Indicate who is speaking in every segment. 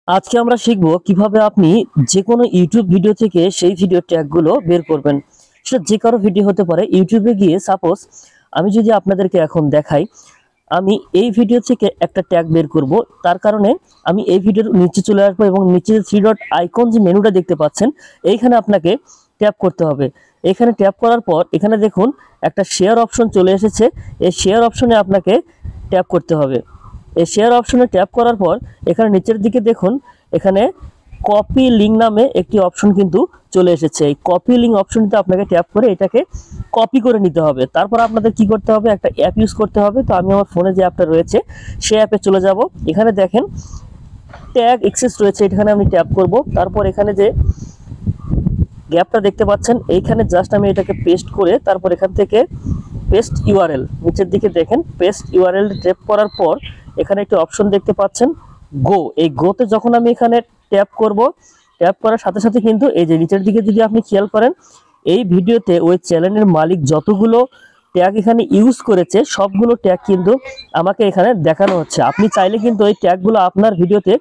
Speaker 1: আজকে আমরা শিখব কিভাবে আপনি যে কোনো ইউটিউব ভিডিও থেকে সেই ভিডিও ট্যাগগুলো বের করবেন। সেটা যে কারো ভিডিও হতে পারে। ইউটিউবে গিয়ে সাপোজ আমি যদি আপনাদেরকে এখন দেখাই, আমি এই ভিডিও থেকে একটা ট্যাগ বের করব। তার কারণে আমি এই ভিডিওর নিচে চলে আসবো এবং নিচে থ্রি ডট আইকন যে মেনুটা দেখতে পাচ্ছেন, এইখানে আপনাকে ট্যাপ করতে হবে। এখানে ট্যাপ করার পর এখানে দেখুন একটা শেয়ার অপশন চলে এসেছে। এই শেয়ার অপশনে আপনাকে ট্যাপ করতে হবে। এই শেয়ার অপশনে ট্যাপ করার পর এখানে নিচের দিকে দেখুন, এখানে কপি লিঙ্ক নামে একটি অপশন কিন্তু চলে এসেছে। এই কপি লিঙ্ক অপশনটিতে আপনাকে ট্যাপ করে এটাকে কপি করে নিতে হবে। তারপর আপনাদের কি করতে হবে, একটা অ্যাপ ইউজ করতে হবে। তো আমি আমার ফোনে যে অ্যাপটা রয়েছে সেই অ্যাপে চলে যাব। এখানে দেখেন ট্যাগ এক্সেস রয়েছে, এখানে আমি ট্যাপ করব। তারপর এখানে যে গ্যাপটা দেখতে পাচ্ছেন, এইখানে জাস্ট আমি এটাকে পেস্ট করে তারপর এখান থেকে পেস্ট ইউআরএল, নিচের দিকে দেখেন পেস্ট ইউআরএল ট্যাপ করার পর এখানে একটি অপশন দেখতে পাচ্ছেন গো। এই গোতে যখন আমি এখানে ট্যাপ করব, ট্যাপ করার সাথে সাথে কিন্তু এই যে নিচের দিকে যদি আপনি খেয়াল করেন, এই ভিডিওতে ওই চ্যানেলের মালিক যতগুলো ট্যাগ এখানে ইউজ করেছে সবগুলো ট্যাগ কিন্তু আমাকে এখানে দেখানো হচ্ছে। আপনি চাইলে কিন্তু ওই ট্যাগগুলো আপনার ভিডিওতে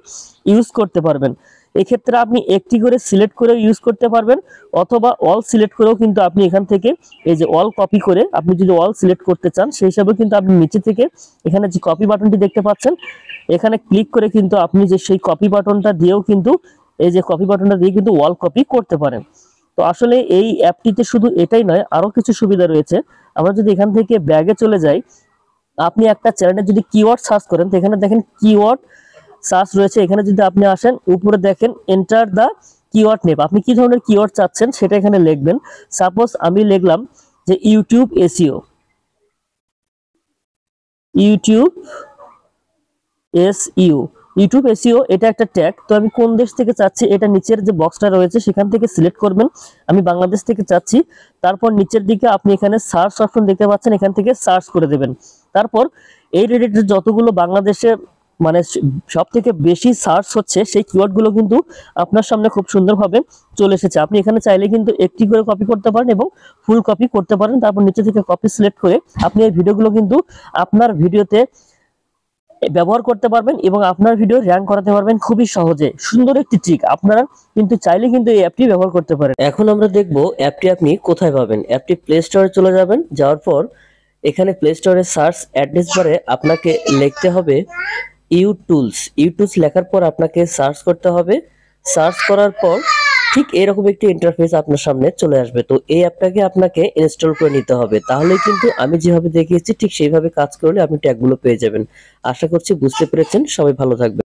Speaker 1: ইউজ করতে পারবেন। এক্ষেত্রে আপনি একটি করে সিলেক্ট করে ইউজ করতে পারবেন, অথবা অল সিলেক্ট করেও কিন্তু আপনি এখান থেকে এই যে অল কপি করে আপনি যদি অল সিলেক্ট করতে চান সেই হিসাবে কিন্তু আপনি নিচে থেকে এখানে যে কপি বাটনটি দেখতে পাচ্ছেন এখানে ক্লিক করে কিন্তু আপনি যে সেই কপি বাটনটা দিয়েও কিন্তু এই যে কপি বাটনটা দিয়ে কিন্তু অল কপি করতে পারেন। তো আসলে এই অ্যাপটিতে শুধু এটাই নয়, আরো কিছু সুবিধা রয়েছে। আমরা যদি এখান থেকে ব্যাগে চলে যাই, আপনি একটা চ্যানেলে যদি কিওয়ার্ড সার্চ করেন তো এখানে দেখেন কিওয়ার্ড সার্চ রয়েছে। এখানে যদি আপনি আসেন উপরে দেখেন এন্টার দা কিওয়ার্ড নেম, আপনি কি ধরনের কিওয়ার্ড চাচ্ছেন সেটা এখানে লিখবেন। সাপোজ আমি লিখলাম যে YouTube SEO, YouTube SEO, YouTube SEO এটা একটা ট্যাগ। তো আমি কোন দেশ থেকে চাচ্ছি এটা নিচের যে বক্সটা রয়েছে সেখান থেকে সিলেক্ট করবেন। আমি বাংলাদেশ থেকে চাচ্ছি। তারপর নিচের দিকে আপনি এখানে সার্চ অপশন দেখতে পাচ্ছেন, এখান থেকে সার্চ করে দেবেন। তারপর এই রিলেটেড যতগুলো বাংলাদেশে মানে সব থেকে বেশি সার্চ হচ্ছে সেই কিওয়ার্ডগুলো কিন্তু আপনার সামনে খুব সুন্দরভাবে চলে এসেছে। আপনি এখানে চাইলে কিন্তু একটি করে কপি করতে পারেন এবং ফুল কপি করতে পারেন। তারপর নিচে থেকে কপি সিলেক্ট করে আপনি এই ভিডিওগুলো কিন্তু আপনার ভিডিওতে ব্যবহার করতে পারবেন এবং আপনার ভিডিও র্যাঙ্ক করাতে পারবেন খুবই সহজে। সুন্দর একটি ট্রিক, আপনারা কিন্তু চাইলে কিন্তু এই অ্যাপটি ব্যবহার করতে পারেন। এখন আমরা দেখব অ্যাপটি আপনি কোথায় পাবেন। অ্যাপটি প্লে স্টোরে চলে যাবেন, যাওয়ার পর এখানে প্লে স্টোরে সার্চ অ্যাড্রেস বারে আপনাকে লিখতে হবে ইউটুলস। ইউটুলস লেখার পর আপনাকে সার্চ করতে হবে। সার্চ করার পর ঠিক এরকম একটি ইন্টারফেস আপনার সামনে চলে আসবে। তো এই অ্যাপটাকে আপনাকে ইনস্টল করে নিতে হবে, তাহলে কিন্তু আমি যেভাবে দেখিয়েছি ঠিক সেইভাবে কাজ করলে আপনি ট্যাগগুলো পেয়ে যাবেন। আশা করছি বুঝতে পেরেছেন। সবাই ভালো থাকবেন।